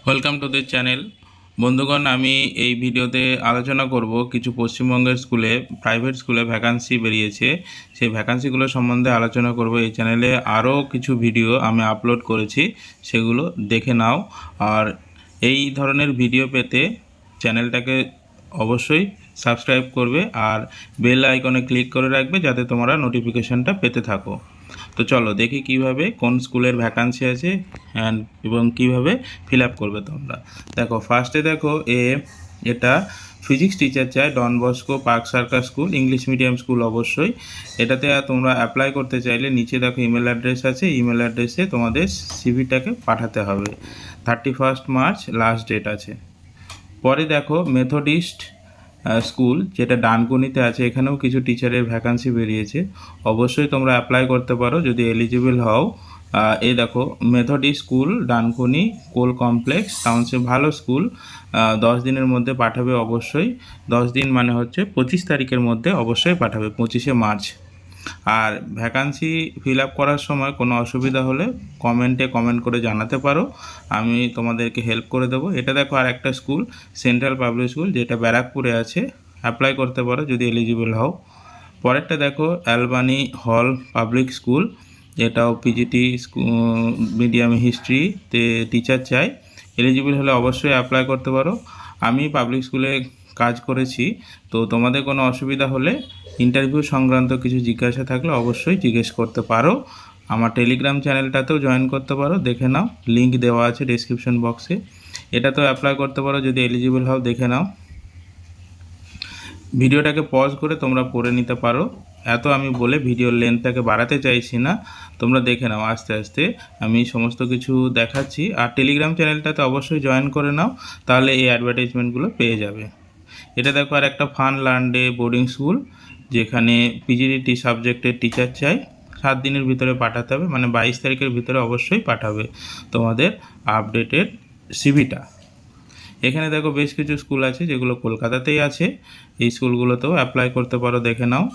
Welcome to this channel. বন্ধুগণ, আমি এই ভিডিওতে আলোচনা করব কিছু পশ্চিমবঙ্গের প্রাইভেট স্কুলে ভ্যাকান্সি বেরিয়েছে, সেই ভ্যাকান্সিগুলো সম্বন্ধে আলোচনা করব। এই চ্যানেলে আরও কিছু ভিডিও আমি আপলোড করেছি, সেগুলো দেখে নাও। আর এই ধরনের ভিডিও পেতে চ্যানেলটাকে অবশ্যই সাবস্ক্রাইব করবে আর বেল আইকনে ক্লিক করে রাখবে, যাতে তোমরা নোটিফিকেশনটা পেতে থাকো। তো চলো দেখি কিভাবে কোন স্কুলের ভ্যাকান্সি আছে এবং কিভাবে ফিল আপ করবে তোমরা। দেখো, ফার্স্টে দেখো এটা ফিজিক্স টিচার চাই, Don Bosco Park Circus school, English medium school অবশ্যই। এটাতে তোমরা অ্যাপ্লাই করতে চাইলে নিচে দেখো ইমেল অ্যাড্রেস আছে, ইমেল অ্যাড্রেসে তোমাদের সিভিটাকে পাঠাতে হবে। 31 মার্চ লাস্ট ডেট আছে। পরে দেখো মেথডিস্ট স্কুল, যেটা ডানকুনিতে আছে, এখানেও কিছু টিচারের ভ্যাকান্সি বেরিয়েছে। অবশ্যই তোমরা অ্যাপ্লাই করতে পারো যদি এলিজিবল হও। এই দেখো মেথডিস্ট স্কুল ডানকুনি কোল কমপ্লেক্স টাউনশিপ, ভালো স্কুল। 10 দিনের মধ্যে পাঠাবে অবশ্যই। 10 দিন মানে হচ্ছে 25 তারিখের মধ্যে অবশ্যই পাঠাবে, 25শে মার্চ। আর ভ্যাকান্সি ফিল আপ করার সময় কোনো অসুবিধা হলে কমেন্ট করে জানাতে পারো, আমি তোমাদেরকে হেল্প করে দেবো। এটা দেখো আর একটা স্কুল, সেন্ট্রাল পাবলিক স্কুল, যেটা ব্যারাকপুরে আছে, অ্যাপ্লাই করতে পারো যদি এলিজিবল হও। পরেরটা দেখো অ্যালবানি হল পাবলিক স্কুল, যেটাও পিজিটি মিডিয়াম হিস্ট্রিতে টিচার চাই। এলিজিবল হলে অবশ্যই অ্যাপ্লাই করতে পারো। আমি পাবলিক স্কুলে কাজ করেছি, তো তোমাদের কোনো অসুবিধা হলে ইন্টারভিউ সংক্রান্ত কিছু জিজ্ঞাসা থাকলে অবশ্যই জিজ্ঞেস করতে পারো। আমার টেলিগ্রাম চ্যানেলটাতেও জয়েন করতে পারো, দেখে নাও, লিঙ্ক দেওয়া আছে ডেসক্রিপশন বক্সে। এটাতেও অ্যাপ্লাই করতে পারো যদি এলিজিবল হও, দেখে নাও। ভিডিওটাকে পজ করে তোমরা পড়ে নিতে পারো। এত আমি বলে ভিডিওর লেন্থটাকে বাড়াতে চাইছি না, তোমরা দেখে নাও আস্তে আস্তে, আমি সমস্ত কিছু দেখাচ্ছি। আর টেলিগ্রাম চ্যানেলটাতে অবশ্যই জয়েন করে নাও, তাহলে এই অ্যাডভার্টাইজমেন্টগুলো পেয়ে যাবে। এটা দেখো আর একটা fun learn day boarding school, যেখানে পিজিডিটি সাবজেক্টের টিচার চাই। 7 দিনের ভিতরে পাঠাতে হবে, মানে 22 তারিখের ভিতরে অবশ্যই পাঠাবে তোমাদের আপডেটেড সিভিটা। এখানে দেখো বেশ কিছু স্কুল আছে যেগুলো কলকাতাতেই আছে, এই স্কুলগুলোতেও অ্যাপ্লাই করতে পারো, দেখে নাও।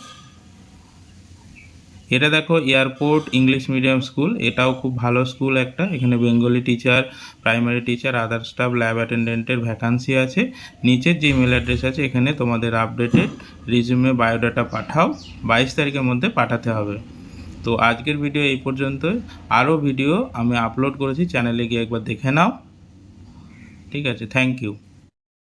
এটা দেখো এয়ারপোর্ট ইংলিশ মিডিয়াম স্কুল, এটাও খুব ভালো স্কুল একটা। এখানে Bengali teacher, primary teacher, other staff, lab অ্যাটেন্ডেন্টের ভ্যাকান্সি আছে। নিচের যে ইমেল অ্যাড্রেস আছে, এখানে তোমাদের আপডেটেড রিজিউমে বায়োডাটা পাঠাও, 22 তারিখের মধ্যে পাঠাতে হবে। তো আজকের ভিডিও এই পর্যন্তই। আরও ভিডিও আমি আপলোড করেছি, চ্যানেলে গিয়ে একবার দেখে নাও। ঠিক আছে, থ্যাংক ইউ।